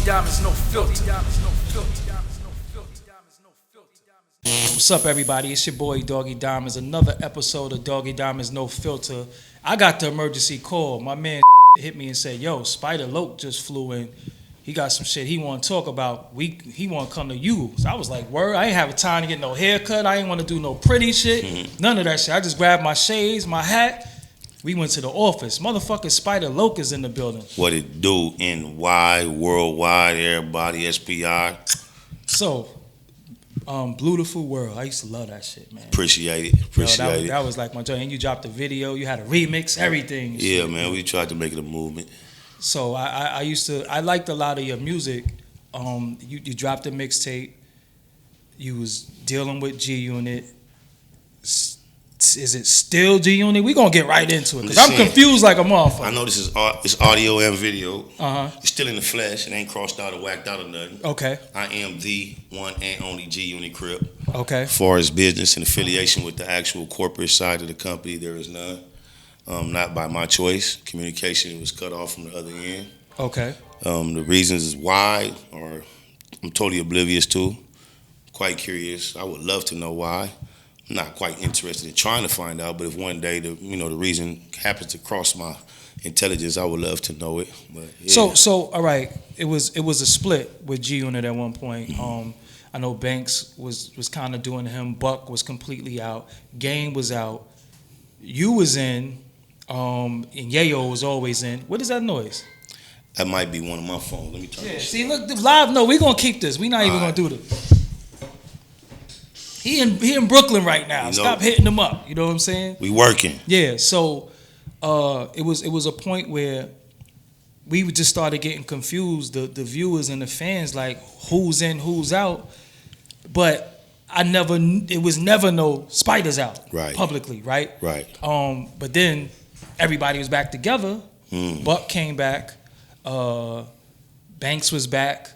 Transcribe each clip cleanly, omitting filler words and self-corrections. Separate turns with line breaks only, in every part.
Diamonds, no filter. What's up, everybody? It's your boy Doggie Diamonds. Another episode of Doggie Diamonds, no filter. I got the emergency call. My man hit me and said, "Yo, Spider Loke just flew in. He got some shit he want to talk about. He want to come to you." So I was like, "Word." I ain't have time to get no haircut. I ain't want to do no pretty shit. None of that shit. I just grabbed my shades, my hat. We went to the office. Motherfucking Spider Loke is in the building.
What it do? NY, worldwide, everybody, SPI.
So, Beautiful World. I used to love that shit, man.
Appreciate it.
That was like my joint. And you dropped a video. You had a remix, everything.
Yeah,
shit,
man. We tried to make it a movement.
So I liked a lot of your music. You dropped a mixtape. You was dealing with G Unit. Is it still G Unit? We gonna get right into it because I'm confused like a motherfucker.
I know this is it's audio and video.
It's
still in the flesh. It ain't crossed out or whacked out or nothing.
Okay.
I am the one and only G Unit Crip.
Okay.
As far as business and affiliation with the actual corporate side of the company, there is none. Not by my choice. Communication was cut off from the other end.
Okay.
The reasons why I'm totally oblivious to. Quite curious. I would love to know why. I'm not quite interested in trying to find out, but if one day the reason happens to cross my intelligence, I would love to know it. But yeah.
So all right, it was a split with G Unit at one point. I know Banks was kind of doing him. Buck was completely out. Game was out. You was in, and Yayo was always in. What is that noise?
That might be one of my phones. Let me turn this.
See, look, live. No, we gonna keep this. We not even gonna do this. He in Brooklyn right now. Stop hitting him up. You know what I'm saying?
We working.
Yeah. So it was a point where we just started getting confused. The viewers and the fans, like, who's in, who's out. But it was never no Spiders out.
Right.
Publicly, right?
Right.
But then everybody was back together. Buck came back. Banks was back.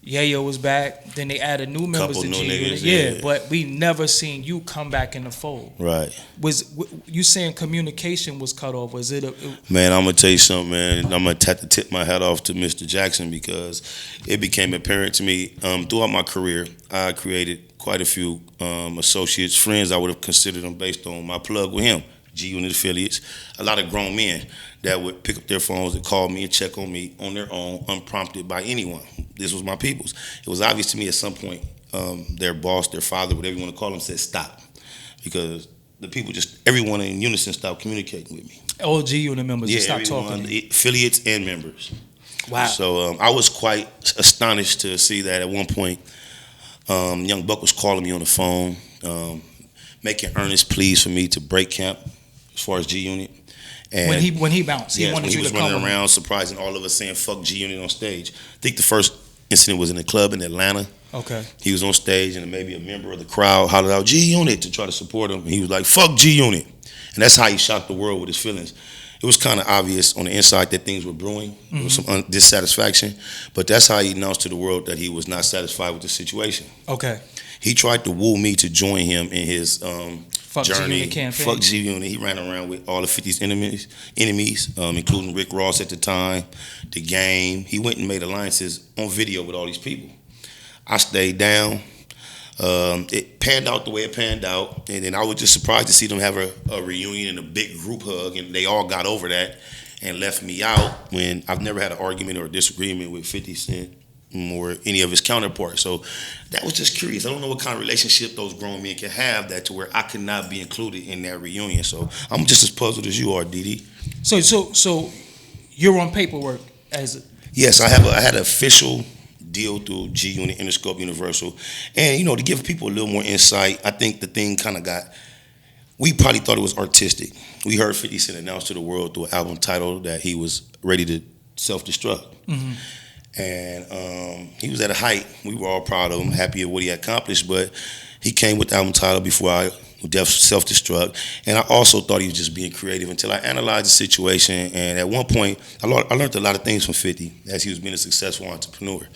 Yayo was back. Then they added new members to G Unit. Yeah, but we never seen you come back in the fold.
Right.
Was you saying communication was cut off? Was it
Man, I'm gonna tell you something, man. I'm gonna have to tip my hat off to Mr. Jackson because it became apparent to me throughout my career. I created quite a few associates, friends. I would have considered them based on my plug with him. G Unit affiliates, a lot of grown men that would pick up their phones and call me and check on me on their own, unprompted by anyone. This was my people's. It was obvious to me at some point, their boss, their father, whatever you want to call them, said stop. Because the people everyone in unison stopped communicating with me.
All G Unit members just stopped talking to you.
Affiliates and members.
Wow.
So I was quite astonished to see that at one point, young Buck was calling me on the phone, making earnest pleas for me to break camp as far as G Unit. And
when he bounced, he wanted you to come.
He was running around surprising all of us saying "fuck G Unit" on stage. I think the first incident was in a club in Atlanta.
Okay.
He was on stage and maybe a member of the crowd hollered out "G Unit" to try to support him. And he was like "fuck G Unit," and that's how he shocked the world with his feelings. It was kind of obvious on the inside that things were brewing. There was some dissatisfaction, but that's how he announced to the world that he was not satisfied with the situation.
Okay.
He tried to woo me to join him in his
Fuck
journey.
G Unit campaign.
Fuck G Unit. He ran around with all of 50's enemies, including Rick Ross at the time, The Game. He went and made alliances on video with all these people. I stayed down. It panned out the way it panned out, and then I was just surprised to see them have a reunion and a big group hug, and they all got over that and left me out when I've never had an argument or a disagreement with 50 Cent or any of his counterparts. So that was just curious. I don't know what kind of relationship those grown men can have that to where I could not be included in that reunion. So I'm just as puzzled as you are, DD.
So you're on paperwork as
yes, I had an official deal through G Unit, Interscope, Universal, and to give people a little more insight. I think the thing kind of we probably thought it was artistic. We heard 50 Cent announce to the world through an album title that he was ready to self-destruct. And he was at a height. We were all proud of him, happy at what he accomplished, but he came with the album title before I self-destruct. And I also thought he was just being creative until I analyzed the situation. And at one point, I learned a lot of things from 50 as he was being a successful entrepreneur.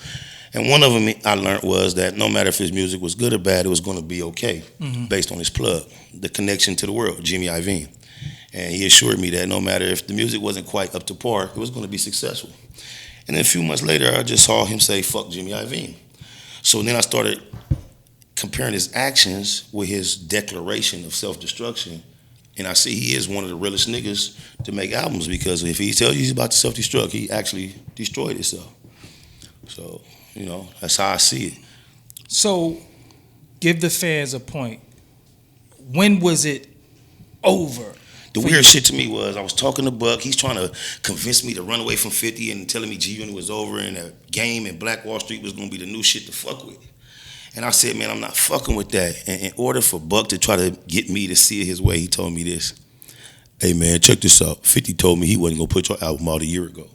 And one of them I learned was that no matter if his music was good or bad, it was going to be okay based on his plug, the connection to the world, Jimmy Iovine. And he assured me that no matter if the music wasn't quite up to par, it was going to be successful. And then a few months later, I just saw him say, fuck Jimmy Iovine. So then I started comparing his actions with his declaration of self-destruction. And I see he is one of the realest niggas to make albums, because if he tells you he's about to self-destruct, he actually destroyed himself. So, that's how I see it.
So, give the fans a point. When was it over?
The weird shit to me was I was talking to Buck. He's trying to convince me to run away from 50 and telling me G-Unit was over and the game and Black Wall Street was going to be the new shit to fuck with. And I said, man, I'm not fucking with that. And in order for Buck to try to get me to see it his way, he told me this. Hey, man, check this out. 50 told me he wasn't going to put your album out a year ago.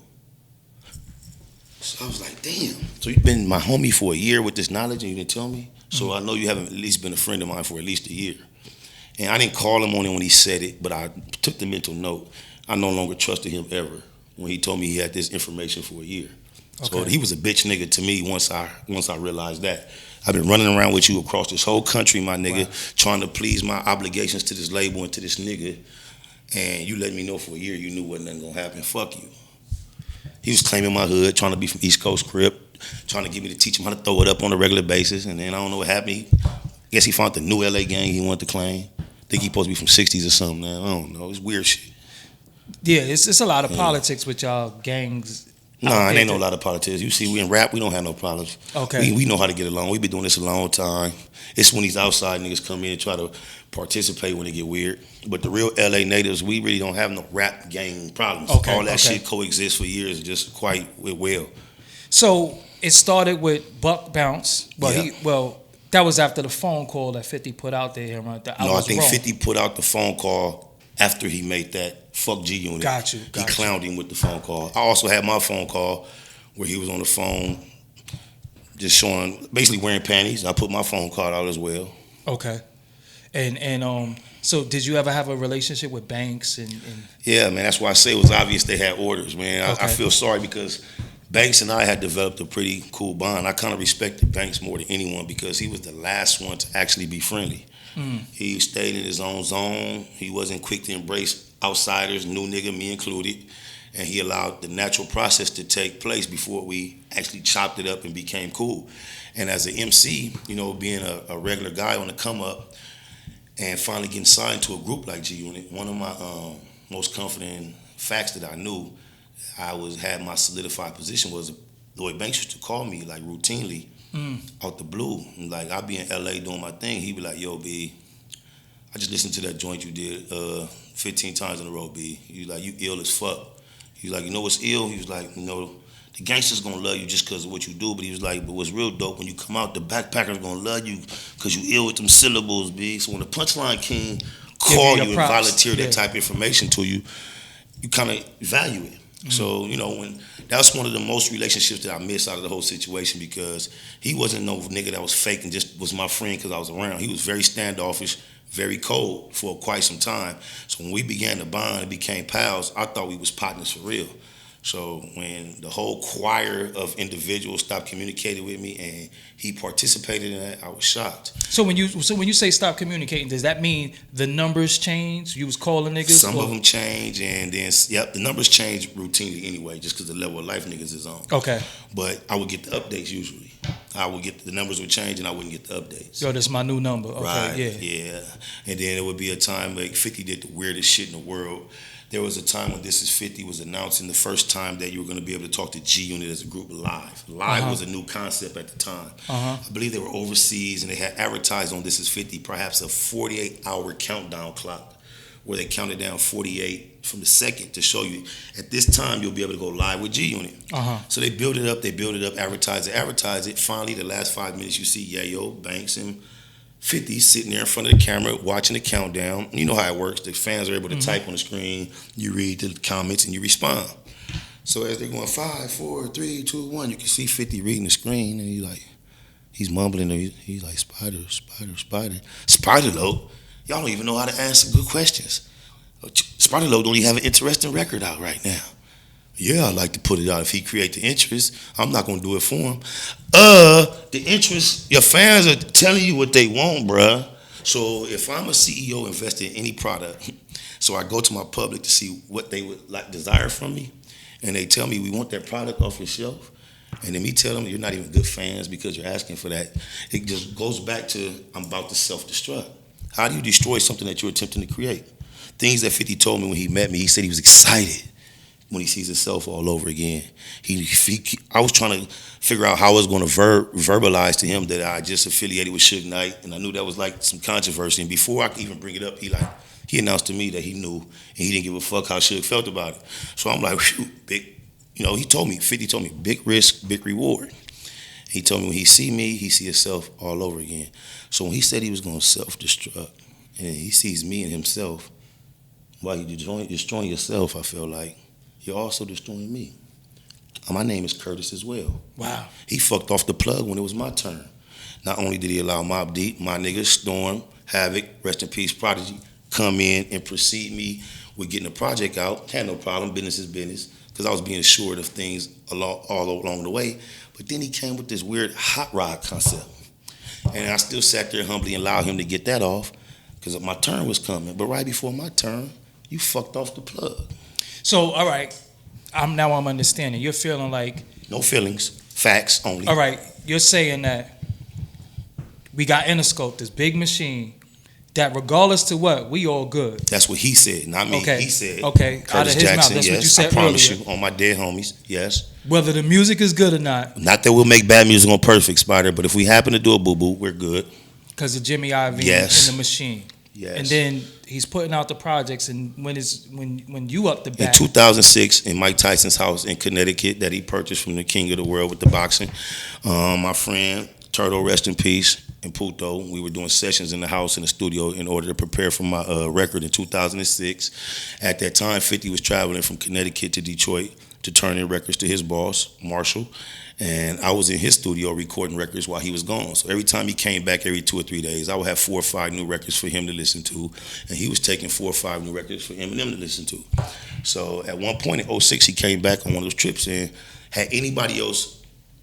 So I was like, damn. So you've been my homie for a year with this knowledge and you didn't tell me? So I know you haven't at least been a friend of mine for at least a year. And I didn't call him on it when he said it, but I took the mental note. I no longer trusted him ever when he told me he had this information for a year. Okay. So he was a bitch nigga to me once I realized that. I've been running around with you across this whole country, my nigga, wow, trying to please my obligations to this label and to this nigga. And you let me know for a year you knew wasn't nothing gonna happen. Fuck you. He was claiming my hood, trying to be from East Coast Crip, trying to get me to teach him how to throw it up on a regular basis. And then I don't know what happened. I guess he found the new LA gang he wanted to claim. I think he supposed to be from 60s or something now. I don't know. It's weird shit.
Yeah, it's a lot of politics with y'all gangs.
Nah, it ain't no lot of politics. You see, we in rap, we don't have no problems.
Okay.
We know how to get along. We been doing this a long time. It's when these outside niggas come in and try to participate when it get weird. But the real LA natives, we really don't have no rap gang problems.
Okay,
all that shit coexists for years, just quite well.
So it started with Buck Bounce. That was after the phone call that 50 put out there, right?
I think wrong. 50 put out the phone call after he made that fuck G-Unit.
Got you.
He clowned him with the phone call. I also had my phone call where he was on the phone just showing, basically wearing panties. I put my phone call out as well.
Okay. And so did you ever have a relationship with Banks? And
Yeah, man, that's why I say it was obvious they had orders, man.
Okay.
I feel sorry because Banks and I had developed a pretty cool bond. I kind of respected Banks more than anyone because he was the last one to actually be friendly. He stayed in his own zone. He wasn't quick to embrace outsiders, new nigga, me included. And he allowed the natural process to take place before we actually chopped it up and became cool. And as an MC, being a regular guy on the come up and finally getting signed to a group like G-Unit, one of my most comforting facts that I knew had my solidified position was Lloyd Banks used to call me like routinely out the blue. And, like, I'd be in LA doing my thing. He'd be like, yo, B, I just listened to that joint you did 15 times in a row, B. He was like, you ill as fuck. He was like, you know what's ill? He was like, the gangsters gonna love you just because of what you do. But he was like, but what's real dope, when you come out, the backpackers gonna love you because you ill with them syllables, B. So when the Punchline King call you and volunteer that type of information to you, you kind of value it. So, when that's one of the most relationships that I missed out of the whole situation, because he wasn't no nigga that was fake and just was my friend because I was around. He was very standoffish, very cold for quite some time. So when we began to bond and became pals, I thought we was partners for real. So when the whole choir of individuals stopped communicating with me and he participated in that, I was shocked.
So when you say stop communicating, does that mean the numbers change? You was calling niggas?
Some of them change, and then the numbers change routinely anyway, just because the level of life niggas is on.
Okay.
But I would get the updates usually. I would get the numbers would change, and I wouldn't get the updates.
Yo, that's my new number. Okay,
right?
Yeah.
And then there would be a time like 50 did the weirdest shit in the world. There was a time when This Is 50 was announcing the first time that you were going to be able to talk to G-Unit as a group live. Live was a new concept at the time. I believe they were overseas and they had advertised on This Is 50 perhaps a 48-hour countdown clock where they counted down 48 from the second to show you at this time you'll be able to go live with G-Unit. So they built it up, advertise it. Finally, the last 5 minutes you see Yayo, Banks, and 50 sitting there in front of the camera watching the countdown. You know how it works. The fans are able to type on the screen. You read the comments and you respond. So as they're going 5, 4, 3, 2, 1, you can see 50 reading the screen, and he's mumbling. He's like, spider. Spider-Loc? Y'all don't even know how to answer good questions. Spider-Loc don't even have an interesting record out right now. Yeah, I'd like to put it out. If he create the interest, I'm not going to do it for him. The interest, your fans are telling you what they want, bruh. So if I'm a CEO investing in any product, so I go to my public to see what they would like desire from me, and they tell me we want that product off your shelf, and then me tell them you're not even good fans because you're asking for that, it just goes back to I'm about to self-destruct. How do you destroy something that you're attempting to create? Things that 50 told me when he met me, he said he was excited when he sees himself all over again. I was trying to figure out how I was going to verbalize to him that I just affiliated with Suge Knight, and I knew that was like some controversy. And before I could even bring it up, he announced to me that he knew, and he didn't give a fuck how Suge felt about it. So I'm like, whew, big, 50 told me, big risk, big reward. He told me when he see me, he see himself all over again. So when he said he was going to self-destruct, and he sees me and himself, while you're destroying yourself, I feel like you're also destroying me. My name is Curtis as well.
Wow.
He fucked off the plug when it was my turn. Not only did he allow Mobb Deep, my niggas, Storm, Havoc, rest in peace, Prodigy, come in and precede me with getting the project out. Had no problem, business is business, because I was being assured of things all along the way. But then he came with this weird hot rod concept. And I still sat there humbly and allowed him to get that off, because my turn was coming. But right before my turn, you fucked off the plug.
So, all right, I'm understanding. You're feeling like...
No feelings, facts only.
All right, you're saying that we got Interscope, this big machine, that regardless to what, we all good.
That's what he said, not me.
Okay.
He said,
okay.
Curtis
Out of his
Jackson,
mouth, that's
yes.
what you said
I promise
earlier.
you, on my dead homies, yes.
Whether the music is good or not.
Not that we'll make bad music on Perfect, Spider, but if we happen to do a boo-boo, we're good.
Because of Jimmy Iovine
Yes.
in the machine.
Yes.
And then he's putting out the projects, and when you up the
In
back.
2006, in Mike Tyson's house in Connecticut that he purchased from the king of the world with the boxing, my friend, Turtle, rest in peace, and Puto, we were doing sessions in the house in the studio in order to prepare for my record in 2006. At that time, 50 was traveling from Connecticut to Detroit to turn in records to his boss, Marshall. And I was in his studio recording records while he was gone. So every time he came back every 2 or 3 days, I would have 4 or 5 new records for him to listen to. And he was taking 4 or 5 new records for Eminem to listen to. So at one point in 06, he came back on one of those trips, and had anybody else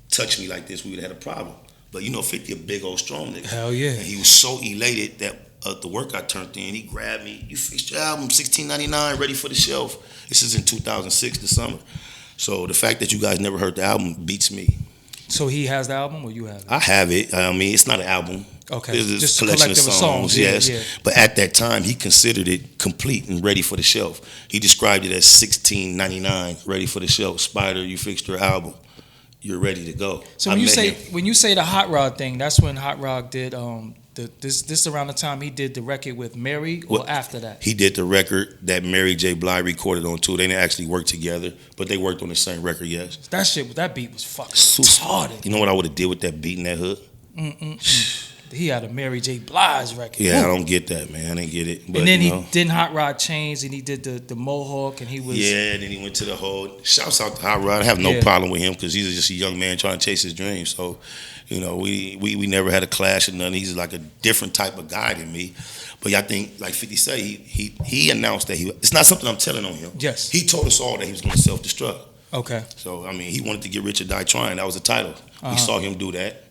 touched me like this, we would have had a problem. But 50 a big old strong nigga.
Hell yeah.
And he was so elated that the work I turned in, he grabbed me, you fixed your album, $16.99, ready for the shelf. This is in 2006, the summer. So the fact that you guys never heard the album beats me.
So he has the album, or you have it?
I have it. I mean, it's not an album.
Okay.
It's
Just
a collection of songs,
Yeah,
yes.
yeah.
But at that time, he considered it complete and ready for the shelf. He described it as $16.99, ready for the shelf. Spider, you fixed your album. You're ready to go.
So when you say the Hot Rod thing, that's when Hot Rod did this around the time he did the record with Mary, or after that?
He did the record that Mary J. Blige recorded on too. They didn't actually work together, but they worked on the same record, yes.
That beat was fucking retarded.
You know what I would have did with that beat in that hook?
He had a Mary J. Blige record.
Yeah, I don't get that, man. I didn't get it. But,
and then didn't Hot Rod change, and he did the Mohawk, and he was...
Yeah, and then he went to the whole... Shouts out to Hot Rod. I have no problem with him because he's just a young man trying to chase his dreams. So, we never had a clash or nothing. He's like a different type of guy than me. But I think, like 50 say, he announced that it's not something I'm telling on him.
Yes.
He told us all that he was going to self-destruct.
Okay.
So, I mean, he wanted to get rich or die trying. That was the title. We saw him do that.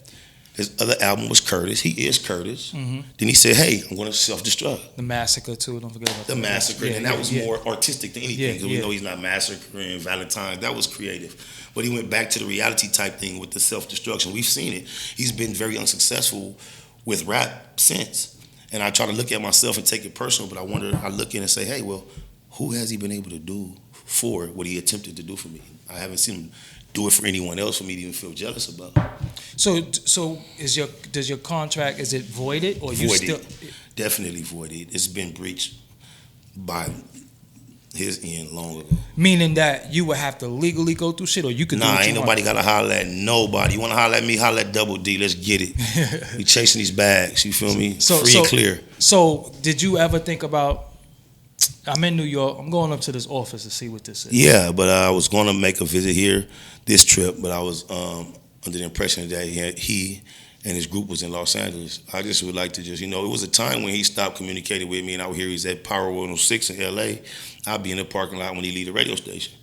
His other album was Curtis. He is Curtis. Mm-hmm. Then he said, hey, I'm going to self-destruct.
The Massacre, too. Don't forget about
the Massacre. And that was more artistic than anything.
Yeah,
we know he's not massacring Valentine. That was creative. But he went back to the reality type thing with the self-destruction. We've seen it. He's been very unsuccessful with rap since. And I try to look at myself and take it personal, but I look in and say, hey, well, who has he been able to do for what he attempted to do for me? I haven't seen him do it for anyone else for me to even feel jealous about.
So does your contract, is it voided, or you still?
Definitely voided. It's been breached by his end long ago.
Meaning that you would have to legally go through shit, or you could do what you
ain't nobody got to holler at nobody. You want to holler at me, holler at Double D. Let's get it. We chasing these bags, you feel me? Free and clear.
So did you ever think about, I'm in New York, I'm going up to this office to see what this is?
Yeah, but I was going to make a visit here this trip, but I was under the impression that he and his group was in Los Angeles. I just would like to it was a time when he stopped communicating with me, and I would hear he's at Power 106 in L.A. I'd be in the parking lot when he leave the radio station.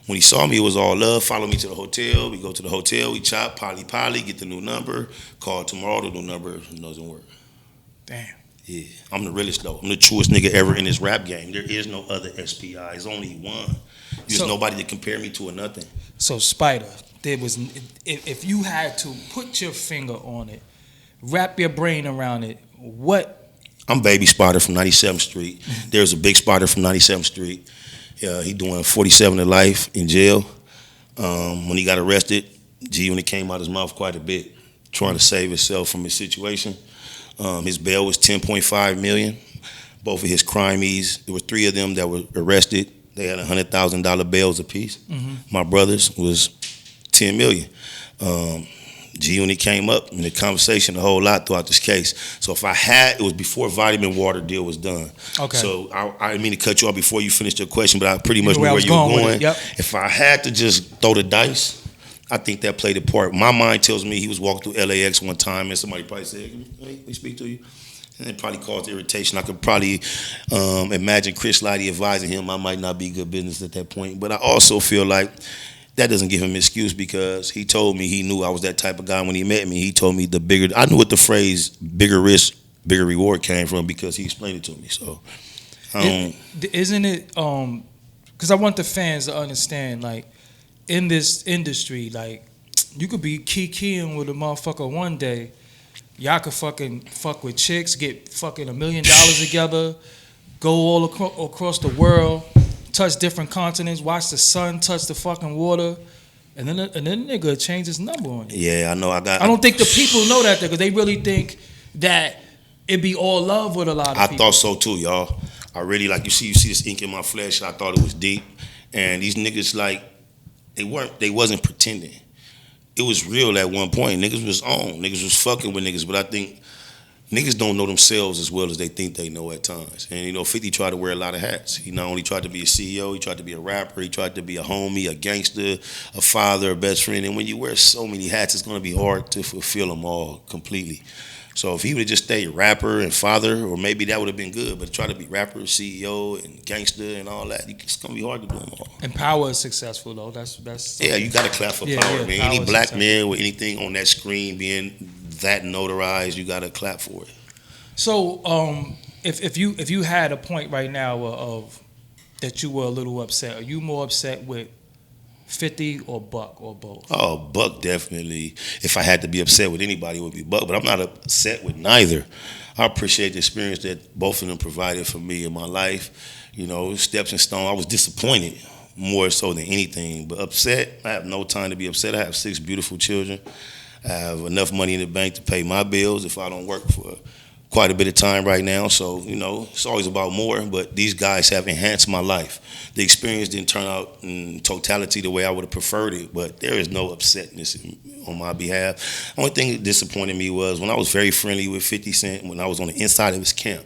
When he saw me, it was all love. Follow me to the hotel. We go to the hotel. We chop, poly, get the new number. Call tomorrow, the new number doesn't work.
Damn.
Yeah, I'm the realest though. I'm the truest nigga ever in this rap game. There is no other SPI. There's only one. There's nobody to compare me to or nothing.
So Spider, if you had to put your finger on it, wrap your brain around it, what?
I'm Baby Spider from 97th Street. There's a Big Spider from 97th Street. He doing 47 to life in jail. When he got arrested, G-Unit came out his mouth quite a bit, trying to save himself from his situation. His bail was $10.5 million. Both of his crimees, there were 3 of them that were arrested. They had $100,000 bails apiece. Mm-hmm. My brother's was $10 million. G-Unit came up in the conversation a whole lot throughout this case. So if I had, it was before vitamin water deal was done. Okay. So I didn't mean to cut you off before you finished your question, but I pretty much knew where you were going. Yep. If I had to just throw the dice, I think that played a part. My mind tells me he was walking through LAX one time and somebody probably said, "Can we speak to you?" And it probably caused irritation. I could probably imagine Chris Lighty advising him I might not be good business at that point. But I also feel like that doesn't give him an excuse because he told me he knew I was that type of guy when he met me. He told me I knew what the phrase bigger risk, bigger reward came from because he explained it to me. So,
isn't it, because I want the fans to understand, like, in this industry, like, you could be keying with a motherfucker one day. Y'all could fucking fuck with chicks, get fucking $1 million together, go all across the world, touch different continents, watch the sun touch the fucking water, and then nigga change his number on you.
Yeah, I know. I
don't think the people know that because they really think that it be all love with a lot of people.
I thought so too, y'all. I really you see this ink in my flesh. I thought it was deep, and these niggas they wasn't pretending. It was real at one point. Niggas was on. Niggas was fucking with niggas, but I think niggas don't know themselves as well as they think they know at times. And, 50 tried to wear a lot of hats. He not only tried to be a CEO, he tried to be a rapper, he tried to be a homie, a gangster, a father, a best friend. And when you wear so many hats, it's going to be hard to fulfill them all completely. So if he would have just stayed rapper and father, or maybe that would have been good, but try to be rapper, CEO, and gangster and all that, it's going to be hard to do them all.
And power is successful, though. That's
yeah, you got to clap for power, man. Any black man with anything on that screen being that notarized, you got to clap for it.
So if you had a point right now of that you were a little upset, are you more upset with 50 or Buck or both?
Oh, Buck definitely. If I had to be upset with anybody, it would be Buck. But I'm not upset with neither. I appreciate the experience that both of them provided for me in my life. Steps and stones. I was disappointed more so than anything. But upset, I have no time to be upset. I have 6 beautiful children. I have enough money in the bank to pay my bills if I don't work for quite a bit of time right now. So, it's always about more, but these guys have enhanced my life. The experience didn't turn out in totality the way I would have preferred it, but there is no upsetness on my behalf. Only thing that disappointed me was when I was very friendly with 50 Cent, when I was on the inside of his camp,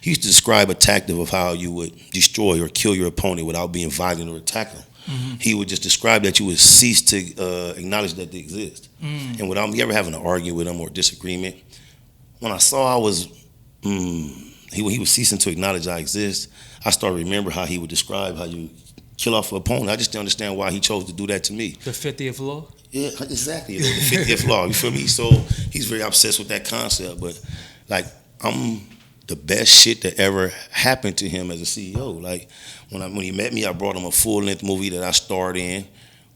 he used to describe a tactic of how you would destroy or kill your opponent without being violent or attack him. Mm-hmm. He would just describe that you would cease to acknowledge that they exist. Mm. And without me ever having an argument with him or disagreement, when I saw he was ceasing to acknowledge I exist, I started to remember how he would describe how you kill off an opponent. I just didn't understand why he chose to do that to me.
The 50th law?
Yeah, exactly. The 50th law. You feel me? So he's very obsessed with that concept. But, I'm the best shit that ever happened to him as a CEO. When he met me, I brought him a full-length movie that I starred in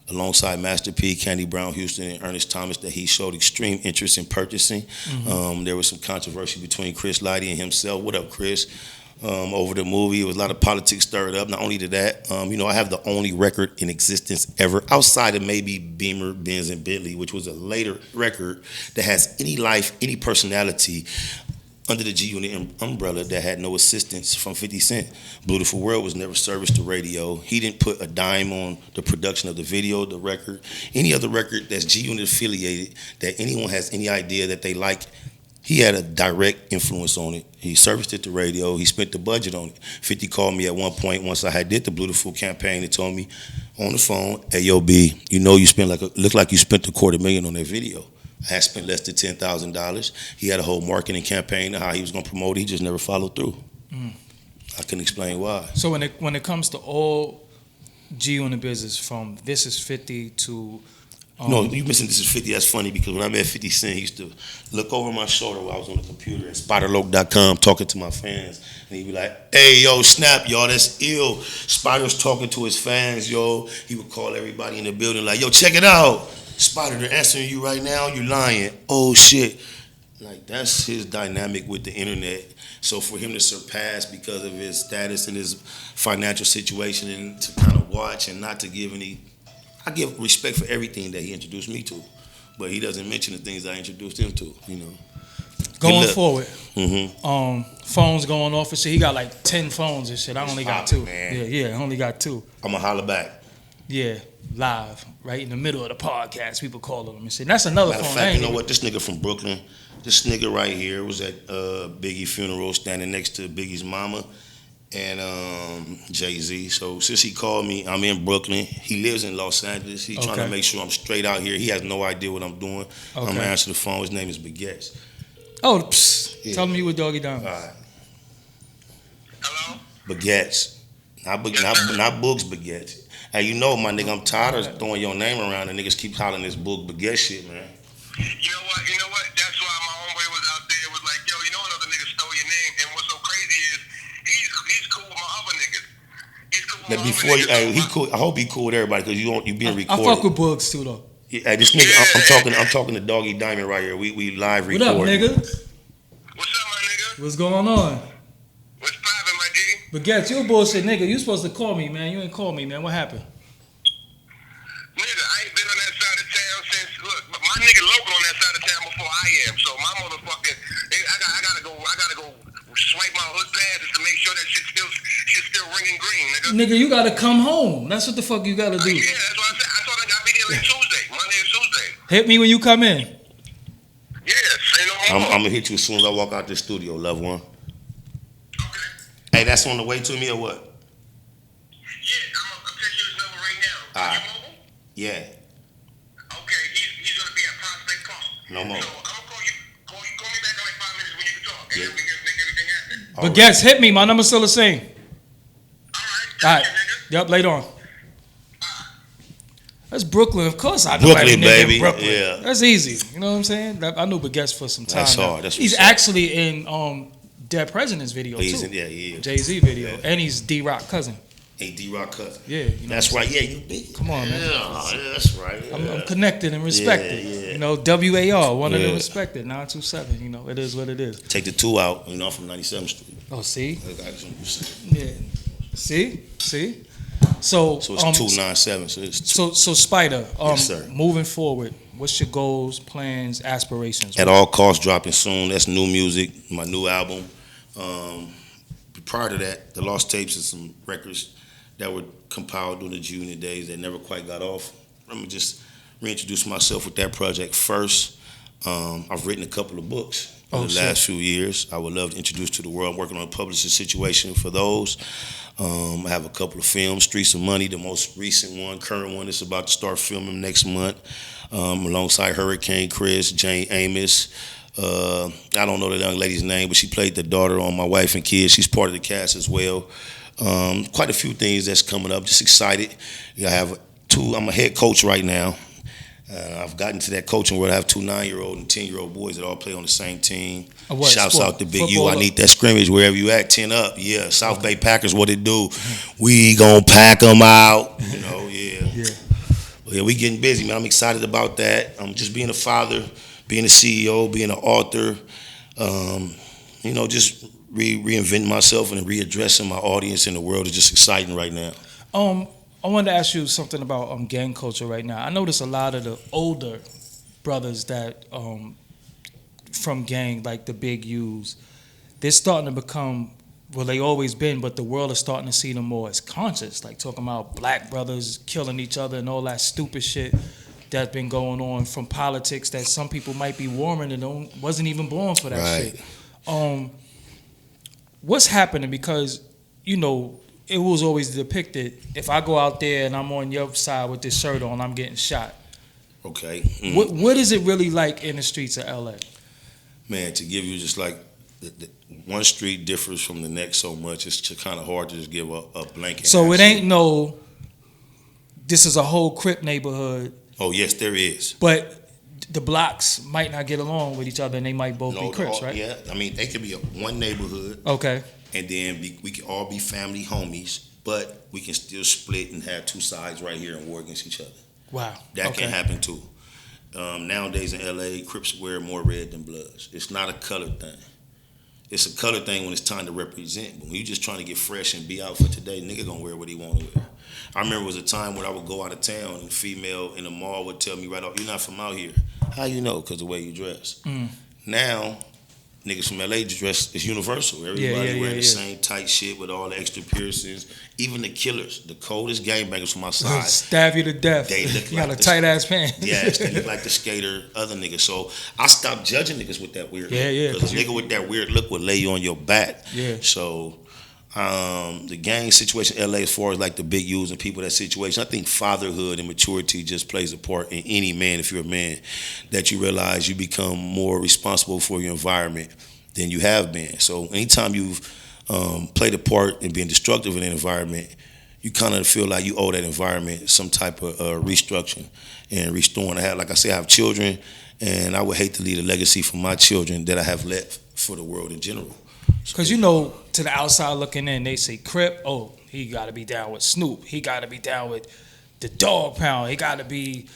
alongside Master P, Candy Brown Houston, and Ernest Thomas that he showed extreme interest in purchasing. Mm-hmm. There was some controversy between Chris Lighty and himself. What up, Chris? Over the movie. It was a lot of politics stirred up. Not only did that, I have the only record in existence ever, outside of maybe Beamer, Benz, and Bentley, which was a later record that has any life, any personality under the G-Unit umbrella that had no assistance from 50 Cent. Beautiful World was never serviced to radio. He didn't put a dime on the production of the video, the record, any other record that's G-Unit affiliated that anyone has any idea that they like. He had a direct influence on it. He serviced it to radio. He spent the budget on it. 50 called me at one point once I had did the Beautiful campaign and told me on the phone, "Hey, yo, B, you look like you spent $250,000 on that video." I had spent less than $10,000. He had a whole marketing campaign on how he was going to promote it. He just never followed through. Mm. I can explain why.
So when it comes to all G on the business, from This Is 50 to
No, you missing this is 50. That's funny because when I met 50 Cent, he used to look over my shoulder while I was on the computer at SpiderLoke.com talking to my fans. And he'd be like, hey, yo, snap, y'all, that's ill. Spider's talking to his fans, yo. He would call everybody in the building like, yo, check it out. Spider, they're answering you right now. You're lying. Oh, shit. Like, that's his dynamic with the internet. So for him to surpass because of his status and his financial situation and to kind of watch and not to give any... I give respect for everything that he introduced me to, but he doesn't mention the things I introduced him to, you know.
Going forward, phones going off and shit. He got like 10 phones and shit. I only got 2.
Man.
Yeah, I only got 2.
I'm going to holler back.
Yeah, live, right in the middle of the podcast. People calling him and shit. And that's another
Matter
phone.
of fact, you know what? This nigga from Brooklyn, this nigga right here was at Biggie's funeral standing next to Biggie's mama and Jay-Z. So since he called me, I'm in Brooklyn. He lives in Los Angeles. He's trying to make sure I'm straight out here. He has no idea what I'm doing. I'm going to answer the phone. His name is Baguettes.
Oh, yeah. Tell him you with Doggie Diamond.
All right.
Hello?
Baguettes. Not Boogs Baguettes. Hey, you know, my nigga, I'm tired of throwing your name around and niggas keep hollering this Boog Baguette shit, man.
You know what? That's why my homeboy was out there. Was like, yo, you know another nigga stole your name. And what's so crazy is he's cool with my other niggas. He's cool with
Now
my
before
other
you,
niggas.
he cool. I hope he cool with everybody because you being
I
recorded.
fuck with Bugs too though.
Yeah, hey, this nigga, I'm talking to Doggie Diamond right here. We live
What
recording.
up, nigga?
What's up, my nigga?
What's going on?
What's poppin', my G?
Baguette, you a bullshit nigga. You supposed to call me, man. You ain't call me, man. What happened?
Nigga, I ain't been on that side of town since, look, my nigga local on that side of town before I am. So my motherfucking, I gotta go swipe my hood pass just to make sure that shit's still ringing green, nigga.
Nigga, you gotta come home. That's what the fuck you gotta do.
Yeah, that's what I said. I thought I gotta be there like Tuesday, Monday or Tuesday.
Hit me when you come in.
Yeah, say no more.
I'm gonna hit you as soon as I walk out the studio, loved one.
Okay.
Hey, that's on the way to me or what?
Yeah, I'm gonna text you his number right now.
All right.
You mobile?
Yeah,
Okay, he's gonna be at Prospect Park.
no more.
So I'm gonna call me back in like 5 minutes when you can talk, and
Yeah.
then we can make everything happen.
All right.
Baguettes, hit me. My number's still the same.
All right,
All
got
right.
you, nigga.
Yep, later on. That's Brooklyn. Of course I know every
Brooklyn,
nigga in
baby.
Brooklyn.
Yeah.
That's easy. You know what I'm saying? I knew Baguettes for some time.
That's
now.
hard. That's
He's
what's up.
actually in Dead President's video
He's
too.
in, yeah, he is.
Jay-Z video.
Yeah.
And he's D-Rock cousin.
Hey, D-Rock cousin.
Yeah. You know
That's
what I'm
right. Yeah, you big.
Come on, man.
Yeah, that's right. Yeah.
I'm connected and respected.
Yeah.
You know, WAR, one of
Yeah.
them respected. 927. You know, it is what it is.
Take the 2 out. You know, I'm from 97th Street.
Oh, see?
I got some percent.
Yeah. See? So
So it's 297. So it's two.
So Spider,
Yes, sir.
moving forward, what's your goals, plans, aspirations?
At all costs, dropping soon. That's new music, my new album. Prior to that, the Lost Tapes and some records that were compiled during the junior days that never quite got off. I'm gonna just reintroduce myself with that project first. I've written a couple of books in the last few years. I would love to introduce to the world. I'm working on a publishing situation for those. I have a couple of films, Streets of Money, the most recent one, current one is about to start filming next month, alongside Hurricane Chris, Jane Amos. I don't know the young lady's name, but she played the daughter on My Wife and Kids. She's part of the cast as well. Quite a few things that's coming up. Just excited. I have I'm a head coach right now. I've gotten to that coaching where I have 2 9-year-old and 10-year-old boys that all play on the same team. Shouts out to Big U. I need that scrimmage wherever you at. 10 up. Yeah. South Bay Packers, what it do? We gonna pack them out. You know, yeah. Yeah, we getting busy, man. I'm excited about that. I'm just being a father, being a CEO, being an author. You know, just reinventing myself and readdressing my audience in the world is just exciting right now.
I wanted to ask you something about gang culture right now. I notice a lot of the older brothers that from gang, like the big U's, they're starting to become, well, they always been, but the world is starting to see them more as conscious, like talking about black brothers killing each other and all that stupid shit that's been going on from politics that some people might be warming and wasn't even born for that shit. What's happening? Because, you know, it was always depicted, if I go out there and I'm on your side with this shirt on, I'm getting shot.
Okay.
What is it really like in the streets of LA?
Man, to give you just like, one street differs from the next so much, it's kind of hard to just give a blanket
So
answer.
it ain't this is a whole Crip neighborhood.
Oh yes, there is.
But the blocks might not get along with each other, and they might both be Crips, right?
Yeah, I mean they could be one neighborhood.
Okay.
And then we can all be family homies, but we can still split and have two sides right here and war against each other.
Wow.
That can happen too. Nowadays in LA, Crips wear more red than Bloods. It's not a color thing. It's a color thing when it's time to represent. But when you just trying to get fresh and be out for today, nigga gonna wear what he want to wear. I remember it was a time when I would go out of town and a female in the mall would tell me right off, "You're not from out here." How you know? Because the way you dress. Now, niggas from LA dress is universal. Everybody wearing the same tight shit with all the extra piercings. Even the killers, the coldest gangbangers from my side,
stab you to death.
They look
you
like
got a tight ass pants.
Yes, they look like the skater other niggas. So I stopped judging niggas with that weird look. Because a nigga with that weird look would lay you on your back.
Yeah.
So the gang situation in LA, as far as like the big U's and people that situation, I think fatherhood and maturity just plays a part in any man. If you're a man, that you realize you become more responsible for your environment than you have been. So anytime you've played a part in being destructive in an environment, you kind of feel like you owe that environment some type of restructuring and restoring. Like I say, I have children, and I would hate to leave a legacy for my children that I have left for the world in general.
Because you know, to the outside looking in, they say Crip, oh, he got to be down with Snoop. He got to be down with the Dog Pound. He got to be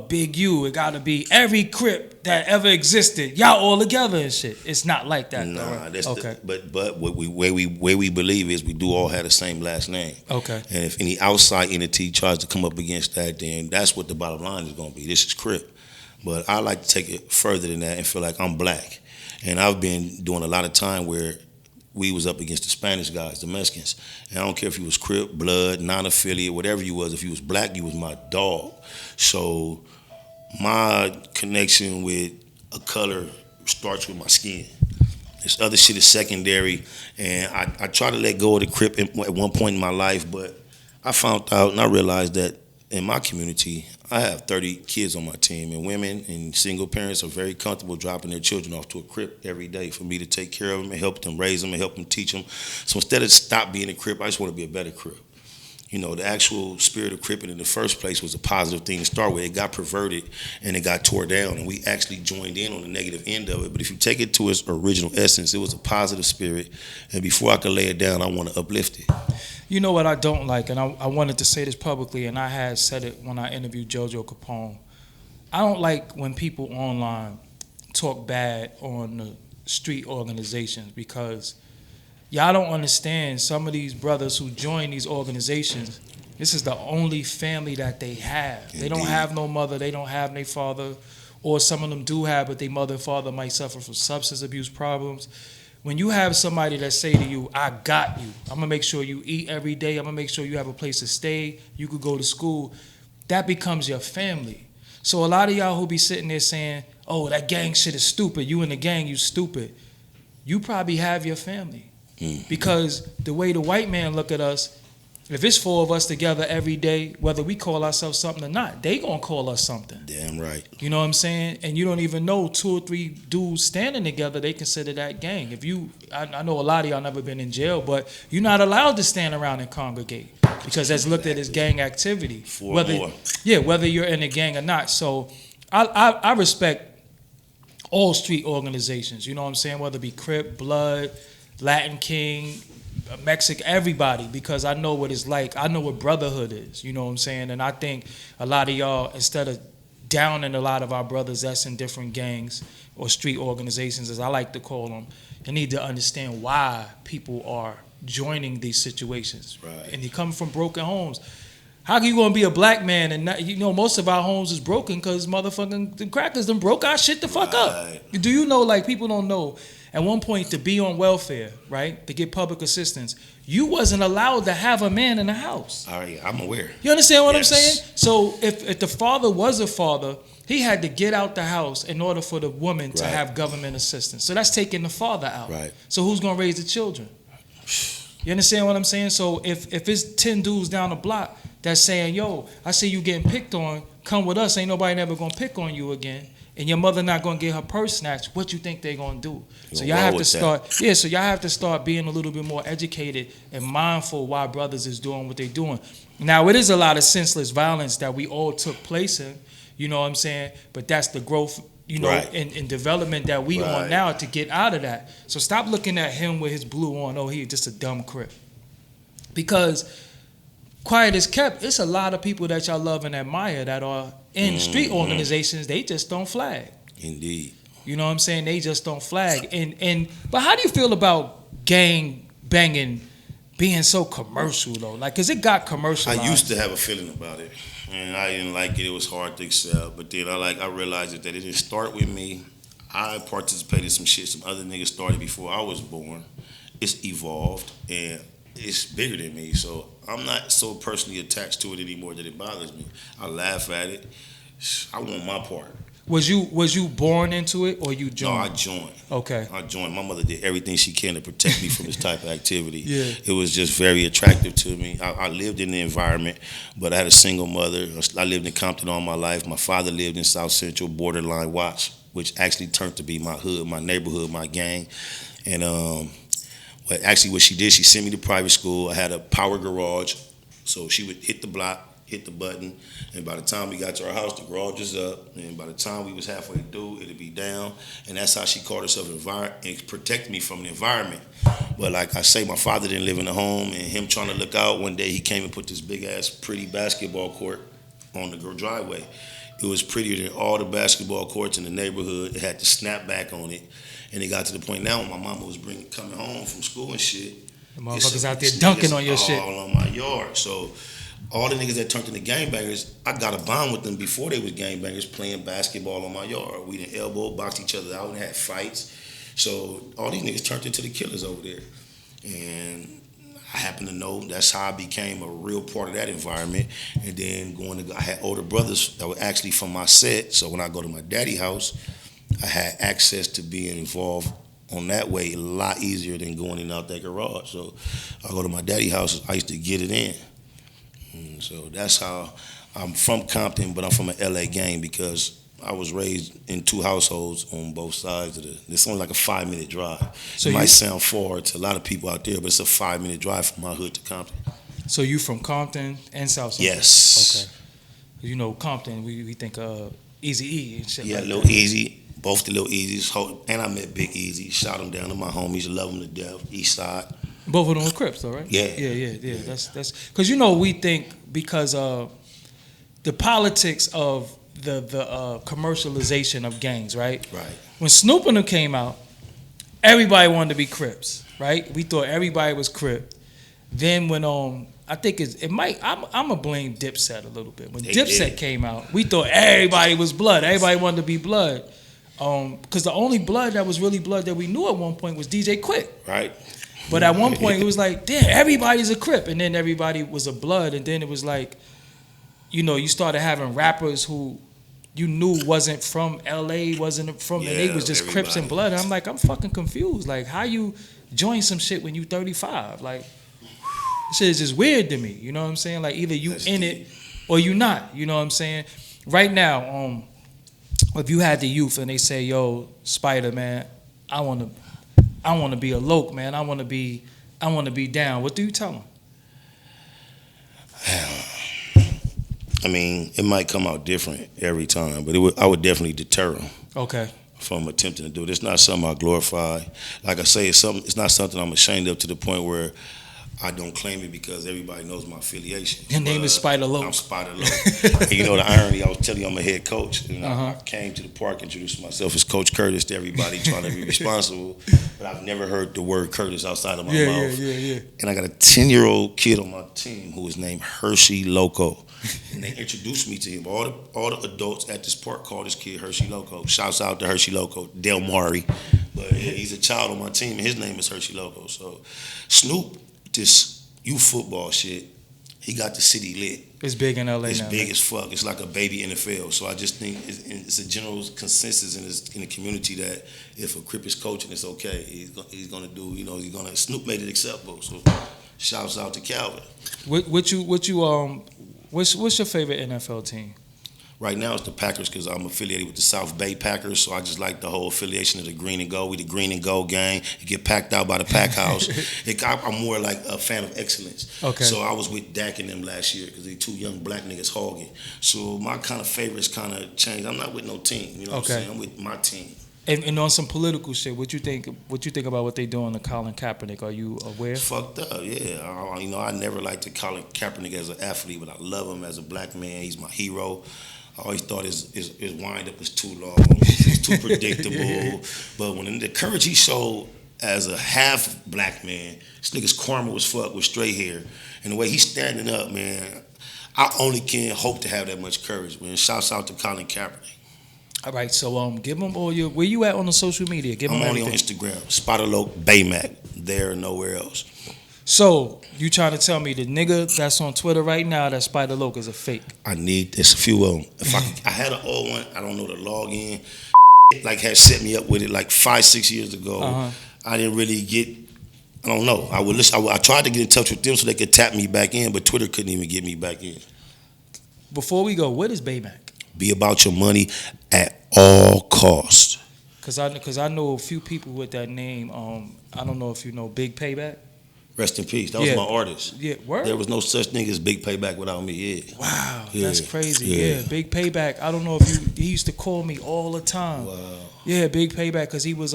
Big U. It got to be every Crip that ever existed. Y'all all together and shit. It's not like that.
Nah,
though, right?
that's
okay.
But what we believe is we do all have the same last name.
Okay.
And if any outside entity tries to come up against that, then that's what the bottom line is going to be. This is Crip. But I like to take it further than that and feel like I'm black. And I've been doing a lot of time where we was up against the Spanish guys, the Mexicans. And I don't care if you was Crip, Blood, non-affiliate, whatever you was. If you was black, you was my dog. So my connection with a color starts with my skin. This other shit is secondary. And I try to let go of the Crip at one point in my life, but I found out and I realized that in my community, I have 30 kids on my team, and women and single parents are very comfortable dropping their children off to a Crip every day for me to take care of them and help them raise them and help them teach them. So instead of stop being a Crip, I just want to be a better Crip. You know, the actual spirit of Cripping in the first place was a positive thing to start with. It got perverted and it got tore down, and we actually joined in on the negative end of it. But if you take it to its original essence, it was a positive spirit, and before I could lay it down, I want to uplift it.
You know what I don't like, and I wanted to say this publicly, and I had said it when I interviewed JoJo Capone. I don't like when people online talk bad on the street organizations, because y'all don't understand some of these brothers who join these organizations, this is the only family that they have. Indeed. They don't have no mother, they don't have no father, or some of them do have, but their mother and father might suffer from substance abuse problems. When you have somebody that say to you, I got you, I'm going to make sure you eat every day, I'm going to make sure you have a place to stay, you could go to school, that becomes your family. So a lot of y'all who be sitting there saying, oh, that gang shit is stupid, you in the gang, you stupid, you probably have your family. Because the way the white man look at us, if it's 4 of us together every day, whether we call ourselves something or not, they gonna call us something.
Damn right.
You know what I'm saying? And you don't even know 2 or 3 dudes standing together, they consider that gang. If you, I know a lot of y'all never been in jail, but you're not allowed to stand around and congregate because that's looked at as gang activity. Whether you're in a gang or not. So I respect all street organizations. You know what I'm saying? Whether it be Crip, Blood, Latin King, Mexican, everybody, because I know what it's like. I know what brotherhood is, you know what I'm saying? And I think a lot of y'all, instead of downing a lot of our brothers that's in different gangs or street organizations, as I like to call them, they need to understand why people are joining these situations.
Right.
And they come from broken homes. How can you gonna be a black man and not, you know, most of our homes is broken because motherfucking the crackers done broke our shit the fuck up. Do you know, like, people don't know, at one point, to be on welfare, right, to get public assistance, you wasn't allowed to have a man in the house.
All right, I'm aware.
You understand what I'm saying? So if the father was a father, he had to get out the house in order for the woman to have government assistance. So that's taking the father out.
Right.
So who's gonna raise the children? You understand what I'm saying? So if it's 10 dudes down the block that's saying, yo, I see you getting picked on, come with us, ain't nobody never gonna pick on you again, and your mother not gonna get her purse snatched, what you think they gonna do? So y'all have to start, so y'all have to start being a little bit more educated and mindful why brothers is doing what they're doing. Now, it is a lot of senseless violence that we all took place in. You know what I'm saying? But that's the growth,
Right.
and development that we on
Right.
now to get out of that. So stop looking at him with his blue on. Oh, he's just a dumb crip. Because quiet as kept, it's a lot of people that y'all love and admire that are in street organizations. They just don't flag.
Indeed.
You know what I'm saying? They just don't flag. But how do you feel about gang banging being so commercial though? Like, cause it got commercialized.
I used to have a feeling about it, and I didn't like it. It was hard to accept. But then I realized that it didn't start with me. I participated in some shit some other niggas started before I was born. It's evolved and it's bigger than me. So I'm not so personally attached to it anymore that it bothers me. I laugh at it. I want my part.
Was you born into it or you
No,
joined?
I joined.
Okay.
I joined. My mother did everything she can to protect me from this type of activity.
Yeah.
It was just very attractive to me. I lived in the environment, but I had a single mother. I lived in Compton all my life. My father lived in South Central, borderline Watts, which actually turned to be my hood, my neighborhood, my gang. And what she did, she sent me to private school. I had a power garage, so she would hit the block, hit the button, and by the time we got to our house, the garage was up, and by the time we was halfway through, it'd be down, and that's how she called herself and protected me from the environment. But like I say, my father didn't live in the home, and him trying to look out, one day he came and put this big-ass pretty basketball court on the driveway. It was prettier than all the basketball courts in the neighborhood. It had the snapback on it, and it got to the point now when my mama was coming home from school and shit.
The motherfuckers out there dunking on your shit.
All on my yard, so all the niggas that turned into gangbangers, I got a bond with them before they was gangbangers playing basketball on my yard. We done elbow boxed each other out and had fights. So all these niggas turned into the killers over there. And I happen to know that's how I became a real part of that environment. And then I had older brothers that were actually from my set. So when I go to my daddy's house, I had access to being involved on that way a lot easier than going in and out that garage. So I go to my daddy's house, I used to get it in. So that's how I'm from Compton, but I'm from an LA gang because I was raised in two households on both sides of it's only like a 5-minute drive. So it might sound far to a lot of people out there, but it's a 5-minute drive from my hood to Compton.
So you from Compton and South Central?
Yes.
Okay. You know, Compton, we think Easy-E and shit.
Yeah,
like
Lil
that.
Easy, both the Lil Easies, and I met Big Easy, shot him down to my homies, love him to death, East Side.
Both of them were Crips, though, right?
Yeah.
Yeah. That's because we think because the politics of the commercialization of gangs, right?
Right. When
Snoop and them came out, everybody wanted to be Crips, right? We thought everybody was Crip. Then when I think I'm gonna blame Dipset a little bit. When Dipset came out, we thought everybody was Blood. Everybody wanted to be Blood. Because the only Blood that was really Blood that we knew at one point was DJ Quick.
Right.
But at one point, it was like, damn, everybody's a Crip. And then everybody was a Blood. And then it was like, you started having rappers who you knew wasn't from L.A., wasn't from, and they was just
everybody.
Crips and Blood. And I'm like, I'm fucking confused. Like, how you join some shit when you 35? Like, this shit is just weird to me. You know what I'm saying? Like, either you in it or you not. You know what I'm saying? Right now, if you had the youth and they say, yo, Spider, man, I want to be a loc, man. I want to be down. What do you tell them?
I mean, it might come out different every time, but I would definitely deter them.
Okay.
From attempting to do it. It's not something I glorify. Like I say, it's not something I'm ashamed of to the point where I don't claim it because everybody knows my affiliation.
Your name is Spider Loc.
I'm Spider Loc. And you know the irony, I was telling you I'm a head coach. And I came to the park, introduced myself as Coach Curtis to everybody trying to be responsible. But I've never heard the word Curtis outside of my mouth.
Yeah.
And I got a 10-year-old kid on my team who is named Hershey Loco. And they introduced me to him. All the adults at this park call this kid Hershey Loco. Shouts out to Hershey Loco, Del Mari. But yeah, he's a child on my team, and his name is Hershey Loco. So Snoop, this youth football shit, he got the city lit.
It's big in LA
It's
now.
big as fuck. It's like a baby NFL. So I just think it's a general consensus in the community that if a Crip is coaching, it's okay. He's gonna do. Snoop made it acceptable. So shouts out to Calvin.
What's your favorite NFL team?
Right now it's the Packers because I'm affiliated with the South Bay Packers, so I just like the whole affiliation of the green and gold. We the green and gold gang. You get packed out by the pack house. I'm more like a fan of excellence.
Okay.
So I was with Dak and them last year because they two young black niggas hogging. So my kind of favorites kind of changed. I'm not with no team. You know what I'm saying? I'm with my team.
And on some political shit, what you think about what they doing to Colin Kaepernick? Are you aware?
Fucked up, yeah. I never liked to Colin Kaepernick as an athlete, but I love him as a black man. He's my hero. I always thought his wind-up was too long. It's too predictable. But when the courage he showed as a half-black man, this nigga's karma was fucked with straight hair. And the way he's standing up, man, I only can hope to have that much courage, man. Shouts out to Colin Kaepernick.
All right, so give them all your. Where you at on the social media? Give them
I'm only
everything.
on Instagram. Spotterloke Baymac. There and nowhere else.
So you trying to tell me the nigga that's on Twitter right now that Spider Loke is a fake?
I need there's a few of them. If I had an old one, I don't know the login. Like had set me up with it like 5-6 years ago. I didn't really get. I don't know. I tried to get in touch with them so they could tap me back in, but Twitter couldn't even get me back in.
Before we go, what is Baymac?
Be about your money at all costs.
Cause I know a few people with that name. I don't know if you know Big Payback.
Rest in peace. That was my artist.
Yeah, word.
There was no such thing as Big Payback without me. Yeah.
Wow,
Yeah.
that's crazy.
Yeah.
Yeah, Big Payback. I don't know if he used to call me all the time.
Wow.
Yeah, Big Payback, because he was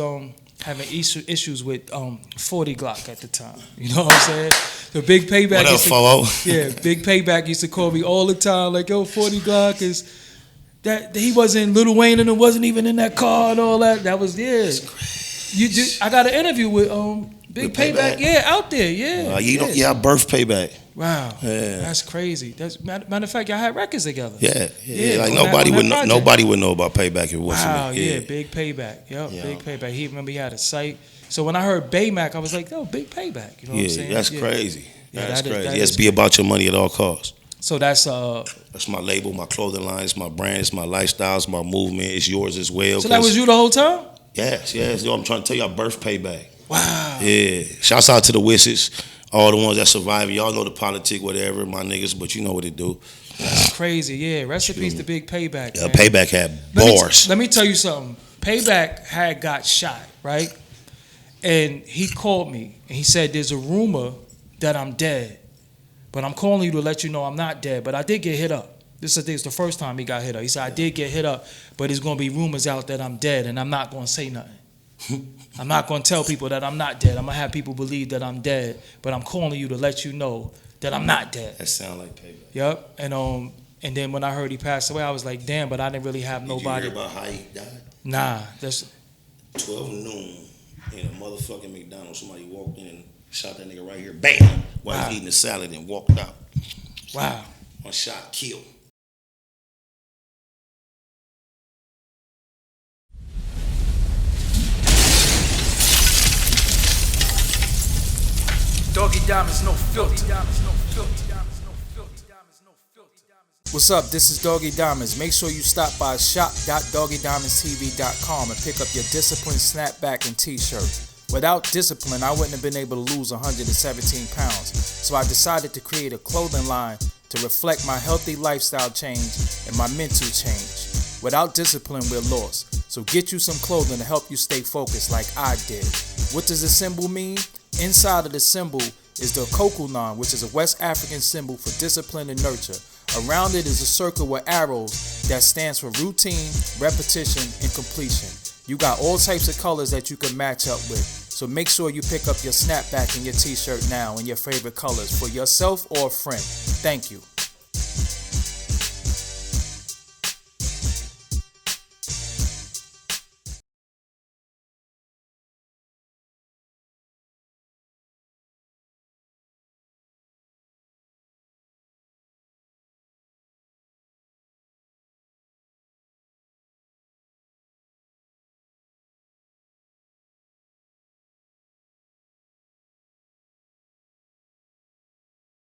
having issues with 40 Glock at the time. You know what I'm saying? The Big Payback.
What up, Fo?
Yeah, Big Payback used to call me all the time, like, yo, 40 Glock is that he wasn't Lil Wayne and it wasn't even in that car and all that. That was I got an interview with Big
With
Payback.
Payback?
Yeah, out there. Yeah.
I birthed Payback.
Wow.
Yeah.
That's crazy. That's matter of fact, y'all had records together.
Yeah. Like
on
nobody
that
would
project.
nobody would know about Payback if it wasn't
Wow,
me.
yeah, Big Payback. Yep,
Yeah.
Big Payback. He had a site. So when I heard Baymac, I was like, oh, Big Payback. You know what I'm saying?
That's crazy.
Yeah,
That's
that is-
crazy.
that
Yes,
is
be about your money at all costs.
So that's
That's my label, my clothing line, it's my brand, it's my lifestyle, it's my movement, it's yours as well.
so that was you the whole time?
Yes. Yo, I'm trying to tell you, I birthed Payback.
Wow.
Yeah. Shouts out to the Wishes, all the ones that survive. Y'all know the politic, whatever, my niggas, but you know what it do.
That's crazy. Yeah. Recipes to Big Payback.
Yeah,
Man.
Payback had bars.
Let me tell you something. Payback had got shot, right? And he called me and he said, there's a rumor that I'm dead. But I'm calling you to let you know I'm not dead. But I did get hit up. This is the first time he got hit up. He said, I did get hit up, but there's going to be rumors out that I'm dead, and I'm not going to say nothing. I'm not going to tell people that I'm not dead. I'm going to have people believe that I'm dead, but I'm calling you to let you know that I'm not dead.
That sound like Payback.
Yep. And then when I heard he passed away, I was like, damn, but I didn't really have nobody.
Did you hear about how he died?
Nah. That's
12 noon in a motherfucking McDonald's. Somebody walked in and shot that nigga right here. Bam! While
Wow.
he's eating a salad and walked out.
wow.
One shot, kill.
Doggie Diamonds, no filter. What's up? This is Doggie Diamonds. Make sure you stop by shop.doggiediamondstv.com and pick up your Discipline snapback and t-shirt. Without discipline, I wouldn't have been able to lose 117 pounds. So I decided to create a clothing line to reflect my healthy lifestyle change and my mental change. Without discipline, we're lost. So get you some clothing to help you stay focused like I did. What does the symbol mean? Inside of the symbol is the kokulan, which is a West African symbol for discipline and nurture. Around it is a circle with arrows that stands for routine, repetition, and completion. You got all types of colors that you can match up with. So make sure you pick up your snapback and your t-shirt now in your favorite colors for yourself or a friend. Thank you.